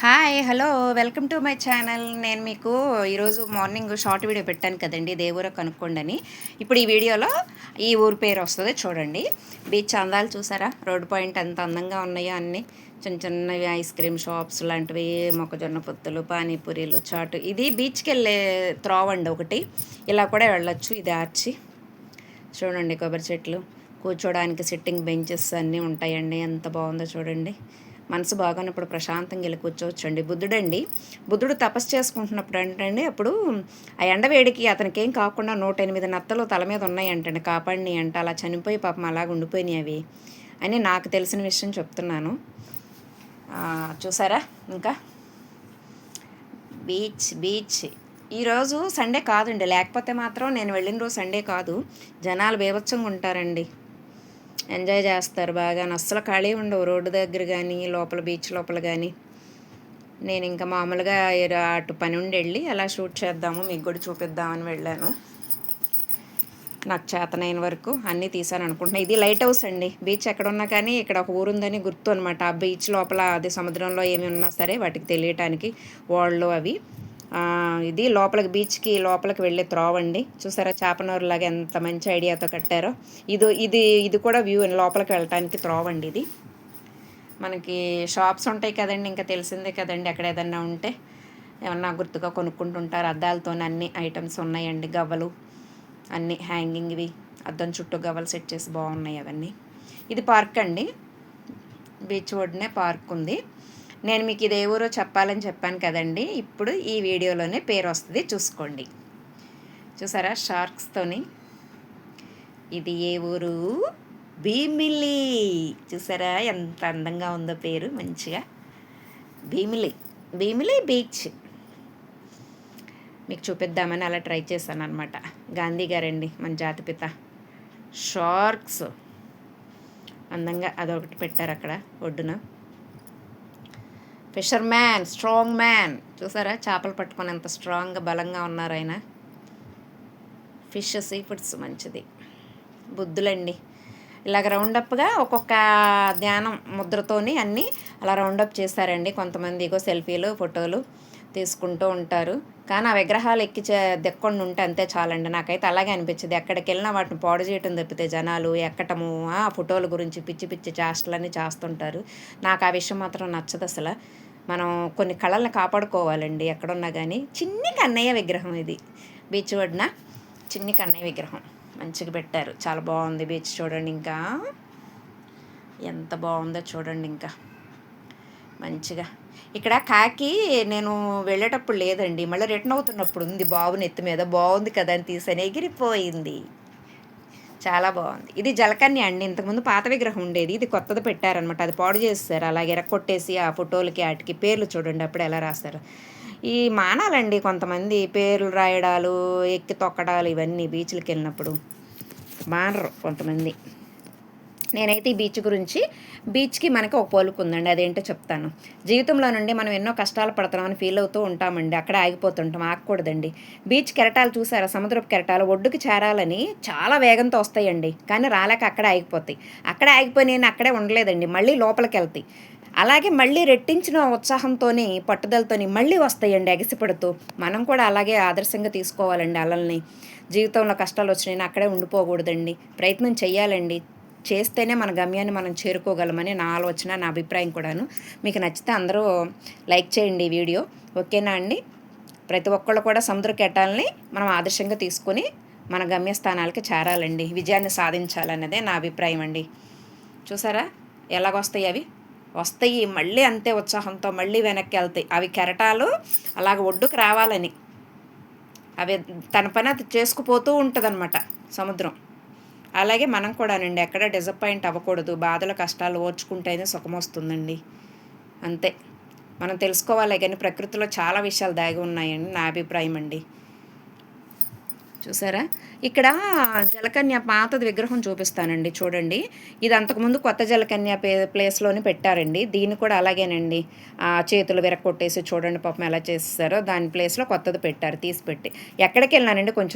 Hi hello welcome to my channel. నేను మీకు ఈరోజు మార్నింగ్ షార్ట్ వీడియో పెట్టాను కదండి, ఏ ఊరో కనుక్కోండి. ఇప్పుడు ఈ వీడియోలో ఈ ఊరు పేరు వస్తుంది చూడండి. బీచ్ అందాలు చూసారా, రోడ్ పాయింట్ ఎంత అందంగా ఉన్నాయో, అన్నీ చిన్న చిన్నవి ఐస్ క్రీమ్ షాప్స్ లాంటివి, మొక్కజొన్న పొత్తులు, పానీపూరీలు, చాటు. ఇది బీచ్కి వెళ్ళే త్రోవండి ఒకటి, ఇలా కూడా వెళ్ళొచ్చు. ఇది ఆర్చి చూడండి, కొబ్బరి చెట్లు, కూర్చోడానికి సిట్టింగ్ బెంచెస్ అన్నీ ఉంటాయండి. ఎంత బాగుందో చూడండి. మనసు బాగున్నప్పుడు ప్రశాంతంగా వెళ్ళి కూర్చోవచ్చండి. బుద్ధుడు తపస్సు చేసుకుంటున్నప్పుడు ఏంటండి, అప్పుడు ఆ ఎండవేడికి అతనికి ఏం కాకుండా 108 నత్తలు తల మీద ఉన్నాయంటండి, కాపాడిని అంట. అలా చనిపోయి పాపం అలాగ ఉండిపోయినాయి అవి అని నాకు తెలిసిన విషయం చెప్తున్నాను. చూసారా, ఇంకా బీచ్ ఈరోజు సండే కాదండి, లేకపోతే మాత్రం నేను వెళ్ళిన రోజు సండే కాదు. జనాలు బీభత్సంగా ఉంటారండి, ఎంజాయ్ చేస్తారు బాగా. అస్సలు ఖాళీ ఉండవు రోడ్డు దగ్గర కానీ, లోపల బీచ్ లోపల కానీ. నేను ఇంకా మామూలుగా అటు పని ఉండి వెళ్ళి అలా షూట్ చేద్దాము, మీకు కూడా చూపిద్దామని వెళ్ళాను. నాకు చేతనైన వరకు అన్నీ తీసాను అనుకుంటున్నాను. ఇది లైట్ హౌస్ అండి. బీచ్ ఎక్కడున్నా కానీ ఇక్కడ ఒక ఊరుందని గుర్తు అనమాట. ఆ బీచ్ లోపల అది సముద్రంలో ఏమి ఉన్నా సరే వాటికి తెలియటానికి వాళ్ళు అవి. ఇది లోపలికి, బీచ్కి లోపలికి వెళ్ళే త్రోవండి. చూసారా, చేపనూరులాగా ఎంత మంచి ఐడియాతో కట్టారో. ఇది కూడా వ్యూ, లోపలికి వెళ్ళటానికి త్రోవండి ఇది. మనకి షాప్స్ ఉంటాయి కదండి, ఇంకా తెలిసిందే కదండి. అక్కడ ఏదన్నా ఉంటే ఏమన్నా గుర్తుగా కొనుక్కుంటుంటారు. అద్దాలతో అన్ని ఐటమ్స్ ఉన్నాయండి. గవ్వలు అన్నీ హ్యాంగింగ్వి, అద్దం చుట్టూ గవ్వలు సెట్ చేసి బాగున్నాయి అవన్నీ. ఇది పార్క్ అండి, బీచ్ ఒడ్డునే పార్క్ ఉంది. నేను మీకు ఇది ఏ ఊరో చెప్పాలని చెప్పాను కదండి. ఇప్పుడు ఈ వీడియోలోనే పేరు వస్తుంది, చూసుకోండి. చూసారా, షార్క్స్తోని. ఇది ఏ ఊరు? భీమిలి. చూసారా ఎంత అందంగా ఉందో పేరు, మంచిగా. భీమిలి బీచ్ మీకు చూపిద్దామని అలా ట్రై చేశాను అనమాట. గాంధీ గారండి మన జాతిపిత. షార్క్స్ అందంగా అదొకటి పెట్టారు అక్కడ ఒడ్డున. Fissure man, strong man. చూసారా, చేపలు పట్టుకొని ఎంత స్ట్రాంగ్గా బలంగా ఉన్నారు ఆయన. ఫిష్, సీ ఫుడ్స్ మంచిది. బుద్ధులండి ఇలాగ రౌండప్గా ఒక్కొక్క ధ్యానం ముద్రతోని అన్నీ అలా రౌండప్ చేస్తారండి. కొంతమంది ఇగో సెల్ఫీలు, ఫోటోలు తీసుకుంటూ ఉంటారు. కానీ ఆ విగ్రహాలు ఎక్కి దెక్కొని ఉంటే అంతే చాలండి. నాకైతే అలాగే అనిపించింది. ఎక్కడికి వెళ్ళినా వాటిని పాడు చేయటం తప్పితే జనాలు ఎక్కటము, ఆ ఫోటోల గురించి పిచ్చి పిచ్చి చేష్టలన్నీ చేస్తుంటారు. నాకు ఆ విషయం మాత్రం నచ్చదు అసలు. మనం కొన్ని కళలను కాపాడుకోవాలండి ఎక్కడున్నా కానీ. చిన్ని కన్నయ్య విగ్రహం ఇది, బీచ్ ఒడ్డున చిన్ని కన్నయ్య విగ్రహం మంచిగా పెట్టారు. చాలా బాగుంది బీచ్. చూడండి ఇంకా ఎంత బాగుందో చూడండి. ఇంకా మంచిగా ఇక్కడ కాకి నేను వెళ్ళేటప్పుడు లేదండి, మళ్ళీ రిటర్న్ అవుతున్నప్పుడు ఉంది. బాబుని ఎత్తి మీద బాగుంది కదా అని తీసాను, ఎగిరిపోయింది. చాలా బాగుంది. ఇది జలకన్య అండి. ఇంతకుముందు పాత విగ్రహం ఉండేది, ఇది కొత్తది పెట్టారనమాట. అది పాడు చేస్తారు, అలాగే ఎరక్కొట్టేసి ఆ ఫోటోలకి వాటికి పేర్లు చూడండి అప్పుడు ఎలా రాస్తారు. ఈ మానాలండి కొంతమంది పేర్లు రాయడాలు, ఎక్కి తొక్కడాలు, ఇవన్నీ బీచ్లకి వెళ్ళినప్పుడు మానరు కొంతమంది. నేనైతే ఈ బీచ్కి మనకి ఒక పోలిక ఉందండి, అదేంటో చెప్తాను. జీవితంలో నుండి మనం ఎన్నో కష్టాలు పడుతున్నామని ఫీల్ అవుతూ ఉంటామండి, అక్కడే ఆగిపోతుంటాం. ఆగకూడదండి. బీచ్ కెరటాలు చూసారా, సముద్రపు కెరటాలు ఒడ్డుకి చేరాలని చాలా వేగంతో వస్తాయండి, కానీ రాలేక అక్కడే ఆగిపోతాయి. అక్కడే ఆగిపోయి అక్కడే ఉండలేదండి, మళ్ళీ లోపలికి వెళ్తాయి. అలాగే మళ్ళీ రెట్టించిన ఉత్సాహంతో, పట్టుదలతో మళ్ళీ వస్తాయండి ఎగసిపడుతూ. మనం కూడా అలాగే ఆదర్శంగా తీసుకోవాలండి అలల్ని. జీవితంలో కష్టాలు వచ్చినాయి అక్కడే ఉండిపోకూడదండి, ప్రయత్నం చెయ్యాలండి. చేస్తేనే మన గమ్యాన్ని మనం చేరుకోగలమని నా ఆలోచన, నా అభిప్రాయం కూడాను. మీకు నచ్చితే అందరూ లైక్ చేయండి ఈ వీడియో, ఓకేనా అండి? ప్రతి ఒక్కళ్ళు కూడా సముద్ర కెరటాలని మనం ఆదర్శంగా తీసుకొని మన గమ్యస్థానాలకి చేరాలండి, విజయాన్ని సాధించాలన్నదే నా అభిప్రాయం అండి. చూసారా ఎలాగొస్తాయి అవి, వస్తాయి మళ్ళీ అంతే ఉత్సాహంతో మళ్ళీ వెనక్కి వెళ్తాయి. అవి కెరటాలు అలాగ ఒడ్డుకు రావాలని, అవి తన పని అది చేసుకుపోతూ ఉంటుందన్నమాట సముద్రం. అలాగే మనం కూడానండి ఎక్కడ డిసప్పాయింట్ అవ్వకూడదు. బాధలు కష్టాలు ఓర్చుకుంటేనే సుఖం వస్తుందండి, అంతే. మనం తెలుసుకోవాలి కానీ ప్రకృతిలో చాలా విషయాలు దాగి ఉన్నాయండి, నా అభిప్రాయం అండి. చూసారా, ఇక్కడ జలకన్య పాతది విగ్రహం చూపిస్తానండి చూడండి. ఇది అంతకుముందు కొత్త జలకన్య ప్లేస్లోని పెట్టారండి. దీన్ని కూడా అలాగేనండి, చేతులు విరక్కొట్టేసి చూడండి పాపం ఎలా చేస్తారో. దాని ప్లేస్లో కొత్తది పెట్టారు, తీసి పెట్టి. ఎక్కడికి వెళ్ళినానండి కొంచెం